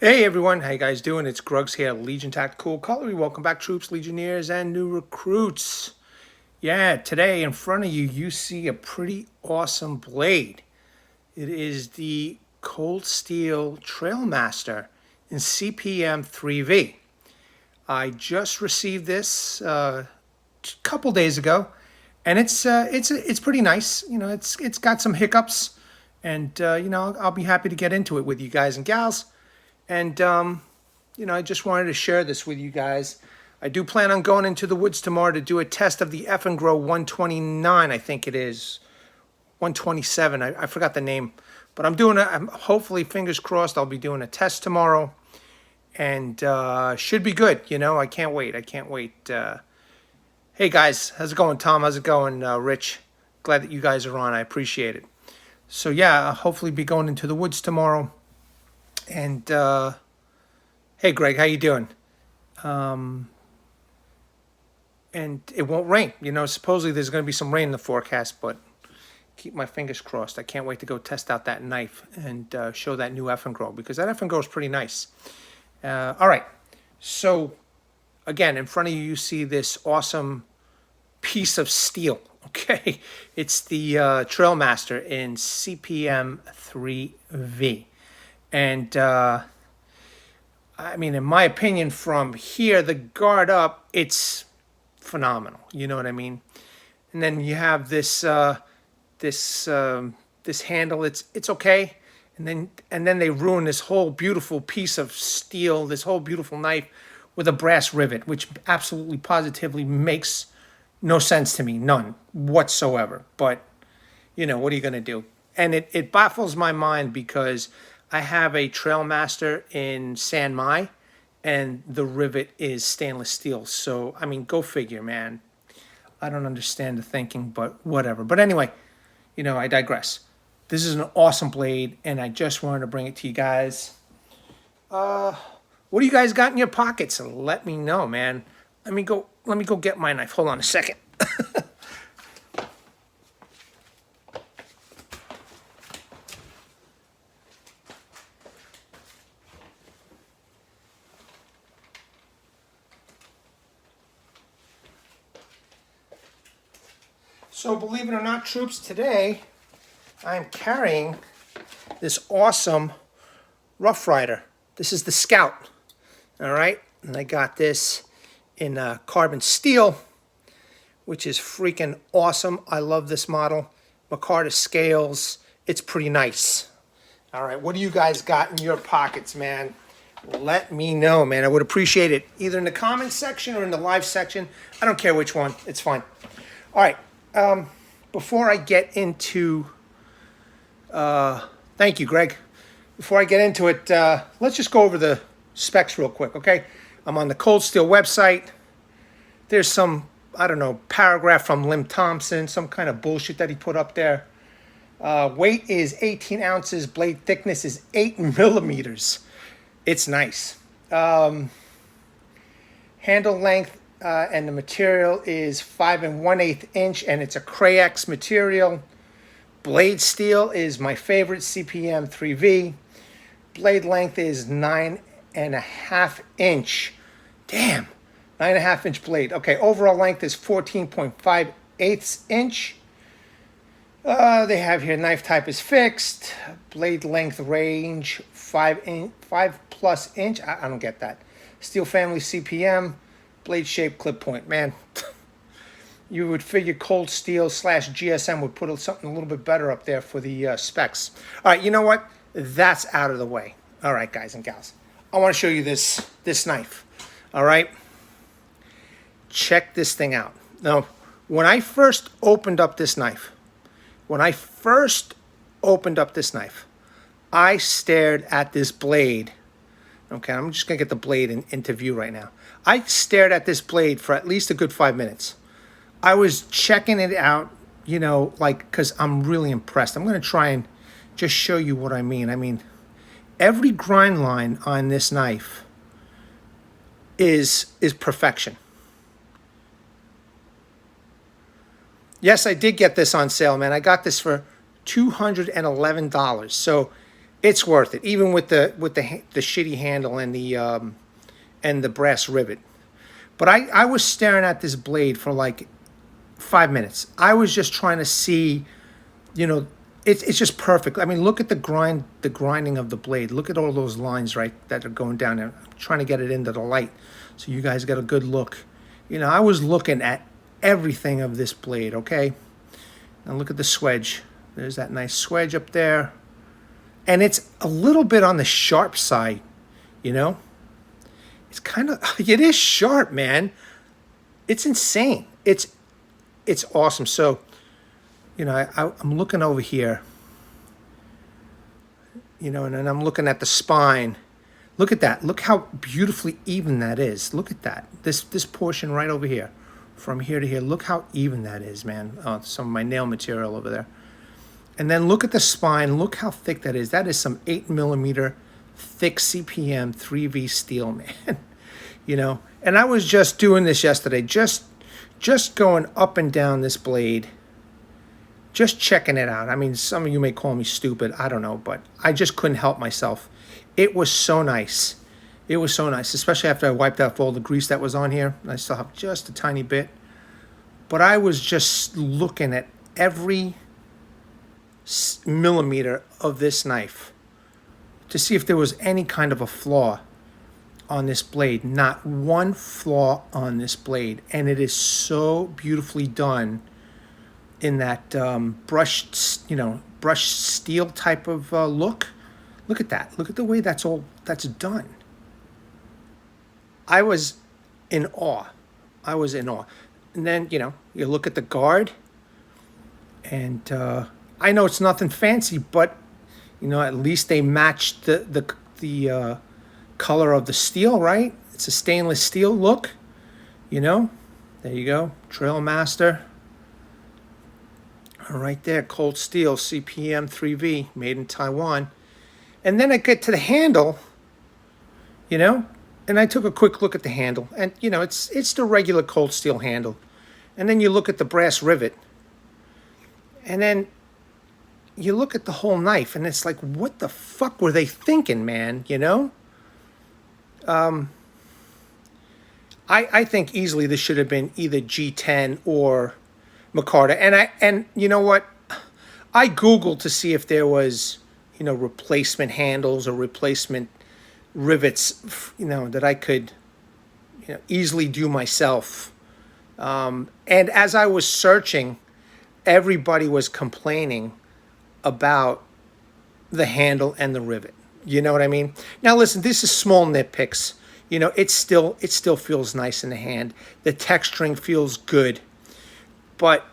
Hey everyone, how you guys doing? It's Grugs here, Legion Tactical Cutlery. Welcome back, troops, legionnaires, and new recruits. Yeah, today in front of you, you see a pretty awesome blade. It is the Cold Steel Trailmaster in CPM-3V. I just received this a couple days ago, and it's pretty nice. You know, it's got some hiccups, and I'll be happy to get into it with you guys and gals. And, I just wanted to share this with you guys. I do plan on going into the woods tomorrow to do a test of the Grow 129, I think it is. 127, I forgot the name. But I'm hopefully, fingers crossed, I'll be doing a test tomorrow. And should be good, I can't wait. Hey guys, how's it going, Tom? How's it going, Rich? Glad that you guys are on. I appreciate it. So yeah, I'll hopefully be going into the woods tomorrow. And hey, Greg, how you doing? And it won't rain. Supposedly there's going to be some rain in the forecast, but keep my fingers crossed. I can't wait to go test out that knife and show that new Grow, because that Grow is pretty nice. All right. So, again, in front of you, you see this awesome piece of steel. Okay. It's the Trailmaster in CPM-3V. And, in my opinion, from here, the guard up, it's phenomenal. You know what I mean? And then you have this this handle. It's okay. And then they ruin this whole beautiful piece of steel, this whole beautiful knife, with a brass rivet, which absolutely positively makes no sense to me, none whatsoever. But what are you gonna do? And it baffles my mind because I have a Trailmaster in San Mai, and the rivet is stainless steel. So, go figure, man. I don't understand the thinking, but whatever. But anyway, I digress. This is an awesome blade, and I just wanted to bring it to you guys. What do you guys got in your pockets? Let me know, man. Let me go get my knife. Hold on a second. So believe it or not, troops, today I'm carrying this awesome Rough Rider. This is the Scout, all right? And I got this in carbon steel, which is freaking awesome. I love this model. Micarta scales. It's pretty nice. All right, what do you guys got in your pockets, man? Let me know, man. I would appreciate it, either in the comments section or in the live section. I don't care which one. It's fine. All right. Before I get into, thank you, Greg. Before I get into it, let's just go over the specs real quick, okay? I'm on the Cold Steel website. There's some, I don't know, paragraph from Lynn Thompson, some kind of bullshit that he put up there. Weight is 18 ounces. Blade thickness is 8 millimeters. It's nice. Handle length and the material is 5 1/8 inch, and it's a Kray-Ex material. Blade steel is my favorite, CPM-3V. Blade length is 9.5 inch. Damn, 9.5 inch blade. Okay, overall length is 14.5/8 inch. They have here knife type is fixed. Blade length range 5+ inch. I don't get that. Steel family CPM. Blade shape, clip point. Man, you would figure Cold Steel / GSM would put something a little bit better up there for the specs. All right, you know what? That's out of the way. All right, guys and gals. I want to show you this knife. All right? Check this thing out. Now, when I first opened up this knife, I stared at this blade. Okay, I'm just going to get the blade into view right now. I stared at this blade for at least a good 5 minutes. I was checking it out, because I'm really impressed. I'm going to try and just show you what I mean. Every grind line on this knife is perfection. Yes, I did get this on sale, man. I got this for $211. So It's worth it, even with the shitty handle and the brass rivet. But I was staring at this blade for like 5 minutes. I was just trying to see, you know, it's just perfect. I mean, look at the grinding of the blade. Look at all those lines, right, that are going down there. I'm trying to get it into the light so you guys get a good look. You know, I was looking at everything of this blade, okay? Now look at the swedge. There's that nice swedge up there. And it's a little bit on the sharp side, you know? It's kind of, it is sharp, man. It's insane. It's awesome. So, you know, I'm looking over here, you know, and then I'm looking at the spine. Look at that. Look how beautifully even that is. Look at that. This portion right over here, from here to here. Look how even that is, man. Oh, some of my nail material over there. And then look at the spine. Look how thick that is. That is some 8mm thick CPM-3V steel, man. You know, and I was just doing this yesterday, just going up and down this blade, just checking it out. I mean, some of you may call me stupid. I don't know, but I just couldn't help myself. It was so nice. It was so nice, especially after I wiped off all the grease that was on here. I still have just a tiny bit. But I was just looking at every millimeter of this knife to see if there was any kind of a flaw on this blade. Not one flaw on this blade. And it is so beautifully done in that brushed steel type of look. Look at that. Look at the way that's done. I was in awe. I was in awe. And then, you know, you look at the guard, and I know it's nothing fancy, but, you know, at least they matched the color of the steel, right? It's a stainless steel look, you know. There you go, Trailmaster. Right there, cold steel, CPM-3V, made in Taiwan. And then I get to the handle, you know, and I took a quick look at the handle, and you know, it's the regular cold steel handle. And then you look at the brass rivet, and then you look at the whole knife, and it's like, what the fuck were they thinking, man? You know, I think easily this should have been either G10 or micarta. And you know what? I Googled to see if there was, you know, replacement handles or replacement rivets, you know, that I could, you know, easily do myself. And as I was searching, everybody was complaining about the handle and the rivet. You know what I mean? Now listen, this is small nitpicks. You know, it still feels nice in the hand. The texturing feels good. But,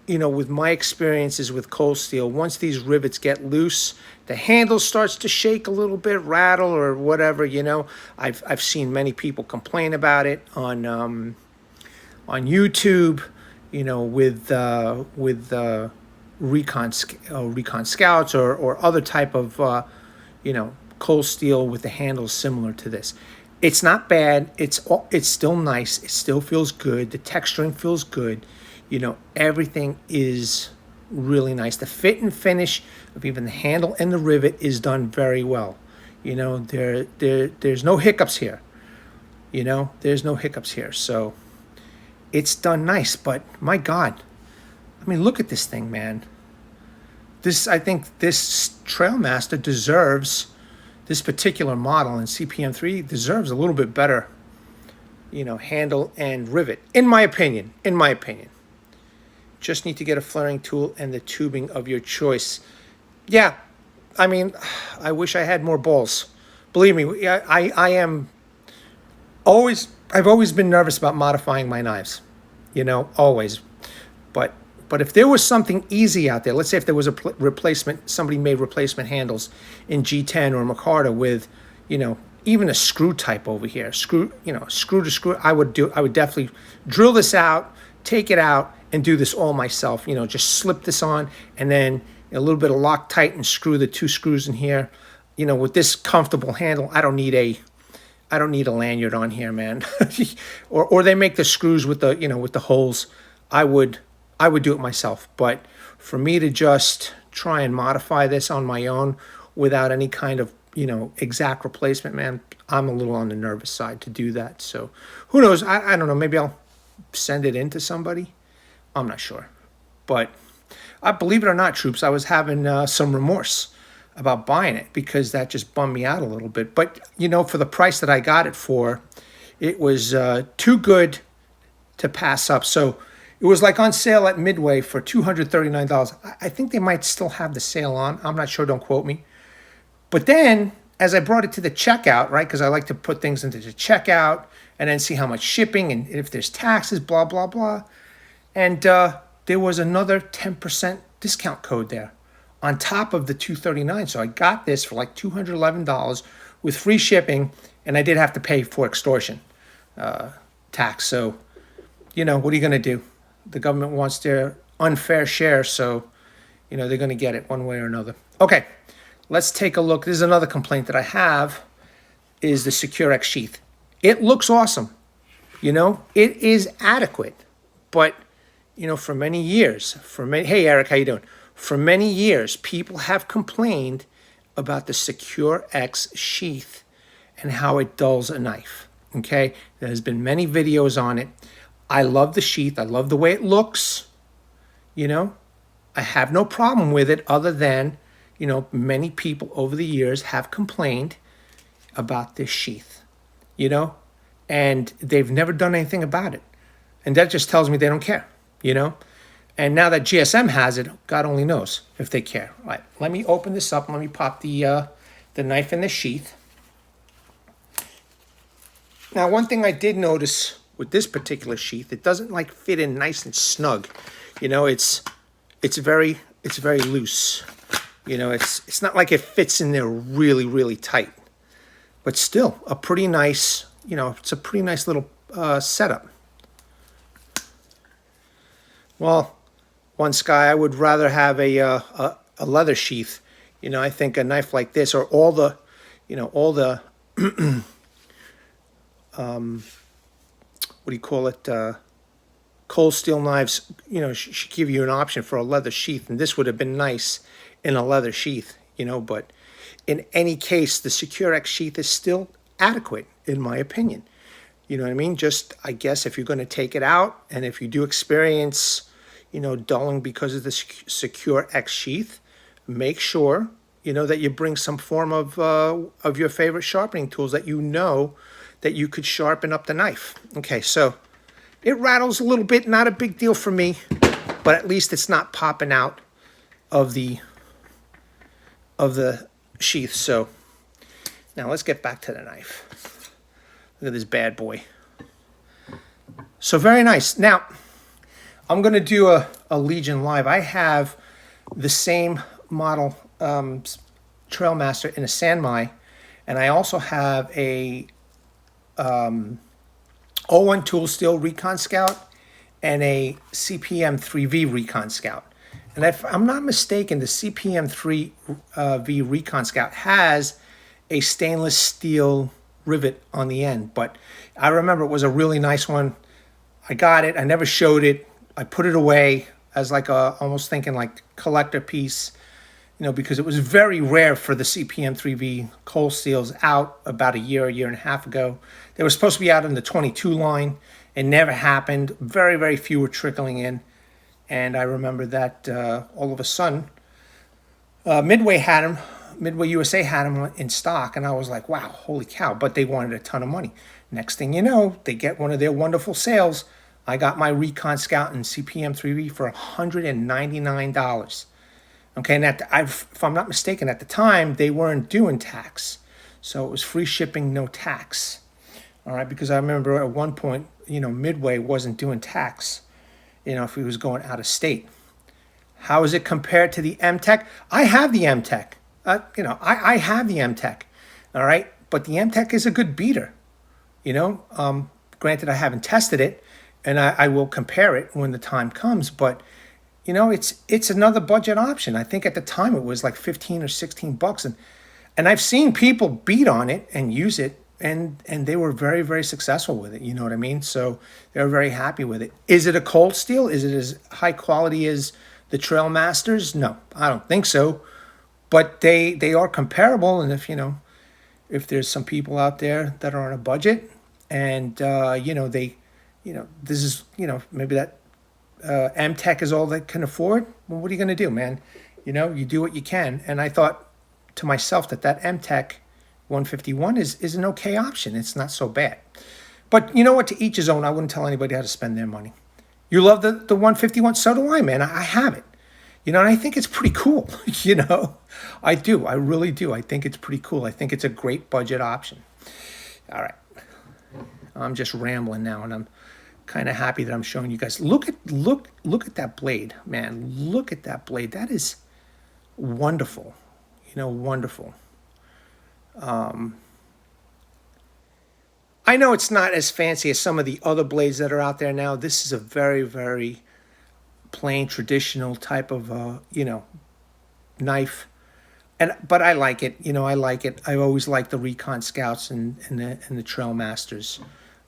you know, with my experiences with cold steel, once these rivets get loose, the handle starts to shake a little bit, rattle or whatever, you know. I've seen many people complain about it on YouTube, you know, with Recon Scouts or other type of, you know, cold steel with the handles similar to this. It's not bad. It's still nice. It still feels good. The texturing feels good. You know, everything is really nice. The fit and finish of even the handle and the rivet is done very well. You know, there's no hiccups here. You know, there's no hiccups here. So it's done nice. But my God, I mean, look at this thing, man. I think this Trailmaster deserves, this particular model in CPM-3 deserves a little bit better, you know, handle and rivet, in my opinion. In my opinion. Just need to get a flaring tool and the tubing of your choice. Yeah, I mean, I wish I had more balls. Believe me, I've always been nervous about modifying my knives, you know, always. But if there was something easy out there, let's say if there was a replacement, somebody made replacement handles in G10 or micarta with, you know, even a screw type over here, screw to screw, I would definitely drill this out, take it out, and do this all myself. You know, just slip this on, and then a little bit of Loctite and screw the 2 screws in here. You know, with this comfortable handle, I don't need a lanyard on here, man. or they make the screws with the, you know, with the holes. I would do it myself. But for me to just try and modify this on my own without any kind of, exact replacement, man, I'm a little on the nervous side to do that. So who knows? I don't know. Maybe I'll send it in to somebody. I'm not sure. But I believe it or not, troops, I was having some remorse about buying it because that just bummed me out a little bit. But, for the price that I got it for, it was too good to pass up. So it was like on sale at Midway for $239. I think they might still have the sale on. I'm not sure. Don't quote me. But then as I brought it to the checkout, right, because I like to put things into the checkout and then see how much shipping and if there's taxes, blah, blah, blah. And there was another 10% discount code there on top of the $239. So I got this for like $211 with free shipping, and I did have to pay for extortion tax. So, what are you going to do? The government wants their unfair share, so, they're going to get it one way or another. Okay, let's take a look. This is another complaint that I have, is the Kray-Ex sheath. It looks awesome. It is adequate. But, for many years, hey, Eric, how you doing? For many years, people have complained about the Kray-Ex sheath and how it dulls a knife. Okay, there's been many videos on it. I love the sheath. I love the way it looks. I have no problem with it other than, many people over the years have complained about this sheath, and they've never done anything about it. And that just tells me they don't care, And now that GSM has it, God only knows if they care. All right, let me open this up. Let me pop the knife in the sheath. Now, one thing I did notice with this particular sheath, it doesn't like fit in nice and snug. It's very loose. It's not like it fits in there really, really tight. But still, a pretty nice, it's a pretty nice little setup. Well, once guy, I would rather have a leather sheath. I think a knife like this, or all the what do you call it? Cold steel knives, should give you an option for a leather sheath, and this would have been nice in a leather sheath, But in any case, the Kray-Ex sheath is still adequate, in my opinion. You know what I mean? Just, I guess, if you're going to take it out, and if you do experience, dulling because of the Kray-Ex sheath, make sure, that you bring some form of your favorite sharpening tools that that you could sharpen up the knife. Okay, so it rattles a little bit, not a big deal for me, but at least it's not popping out of the sheath. So now let's get back to the knife. Look at this bad boy. So very nice. Now, I'm going to do a Legion Live. I have the same model Trailmaster in a Sanmai, and I also have a 01 Tool Steel Recon Scout and a CPM-3V Recon Scout. And if I'm not mistaken, the CPM-3V Recon Scout has a stainless steel rivet on the end. But I remember it was a really nice one. I got it. I never showed it. I put it away as like almost thinking like collector piece, because it was very rare for the CPM-3V cold steels out about a year and a half ago. They were supposed to be out in the 22 line. It never happened. Very, very few were trickling in. And I remember that all of a sudden, Midway USA had them in stock. And I was like, wow, holy cow. But they wanted a ton of money. Next thing you know, they get one of their wonderful sales. I got my Recon Scout and CPM-3V for $199. Okay, and if I'm not mistaken, at the time, they weren't doing tax. So it was free shipping, no tax. All right, because I remember at one point, Midway wasn't doing tax, if he was going out of state. How is it compared to the M-Tech? I have the M-Tech. I have the M-Tech, all right? But the M-Tech is a good beater, Granted, I haven't tested it, and I will compare it when the time comes, but it's another budget option. I think at the time it was like 15 or 16 bucks. And I've seen people beat on it and use it, and they were very, very successful with it. You know what I mean? So they were very happy with it. Is it a cold steel? Is it as high quality as the Trailmasters? No, I don't think so. but they are comparable. And if, you know, if there's some people out there that are on a budget and, you know, this is, you know, maybe that M-Tech is all they can afford, well, what are you going to do, man? You know, you do what you can. And I thought to myself that M-Tech 151 is an okay option. It's not so bad. But you know what? To each his own. I wouldn't tell anybody how to spend their money. You love the 151? So do I, man. I have it. You know, and I think it's pretty cool. You know, I do. I really do. I think it's pretty cool. I think it's a great budget option. All right. I'm just rambling now, and I'm kind of happy that I'm showing you guys. Look at that blade, man. Look at that blade. That is wonderful. You know, wonderful. I know it's not as fancy as some of the other blades that are out there now. This is a very, very plain, traditional type of, you know, knife. But I like it. You know, I like it. I always like the Recon Scouts and the Trailmasters.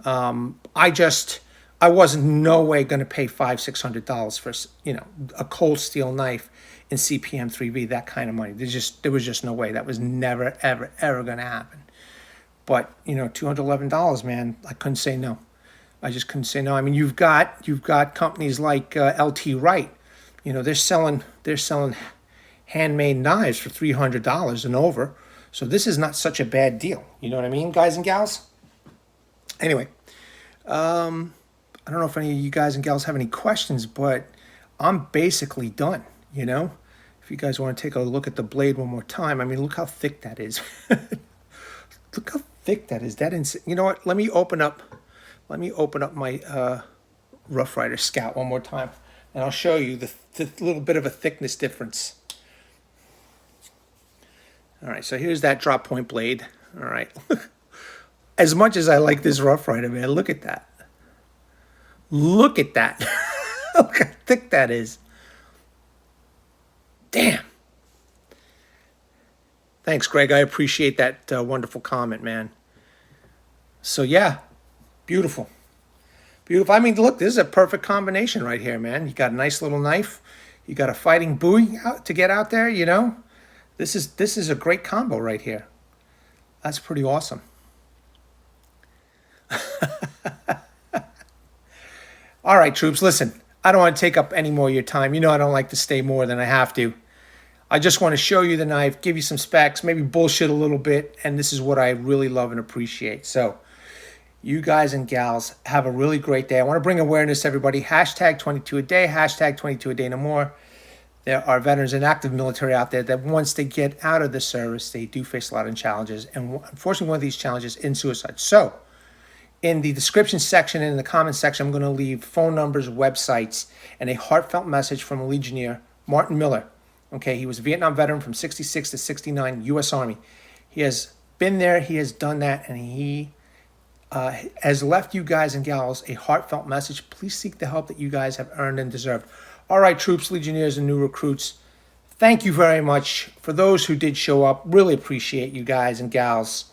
I wasn't no way going to pay $500-600 for, you know, a cold steel knife in CPM-3V, that kind of money. There was just no way. That was never, ever, ever going to happen. But, you know, $211, man, I couldn't say no. I just couldn't say no. I mean, you've got companies like LT Wright. You know, they're selling handmade knives for $300 and over. So this is not such a bad deal. You know what I mean, guys and gals? Anyway, I don't know if any of you guys and gals have any questions, but I'm basically done, you know? If you guys want to take a look at the blade one more time, I mean, look how thick that is. Look how thick that is. You know what? Let me open up my Rough Rider Scout one more time, and I'll show you the little bit of a thickness difference. All right, so here's that drop point blade. All right. As much as I like this Rough Rider, man, look at that. Look at that. Look how thick that is. Damn. Thanks, Greg. I appreciate that wonderful comment, man. So, yeah, beautiful. Beautiful. I mean, look, this is a perfect combination right here, man. You got a nice little knife. You got a fighting buoy to get out there, you know. This is a great combo right here. That's pretty awesome. All right, troops, listen. I don't want to take up any more of your time. You know I don't like to stay more than I have to. I just want to show you the knife, give you some specs, maybe bullshit a little bit, and this is what I really love and appreciate. So you guys and gals have a really great day. I want to bring awareness to everybody. Hashtag 22 a day, hashtag 22 a day no more. There are veterans and active military out there that once they get out of the service, they do face a lot of challenges. And unfortunately, one of these challenges is suicide. So in the description section and in the comment section, I'm going to leave phone numbers, websites, and a heartfelt message from a Legionnaire, Martin Miller. Okay, he was a Vietnam veteran from 66 to 69, U.S. Army. He has been there, he has done that, and he has left you guys and gals a heartfelt message. Please seek the help that you guys have earned and deserved. All right, troops, Legionnaires, and new recruits, thank you very much. For those who did show up, really appreciate you guys and gals.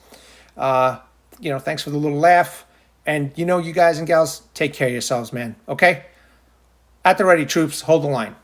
You know, thanks for the little laugh. And, you know, you guys and gals, take care of yourselves, man, okay? At the ready, troops, hold the line.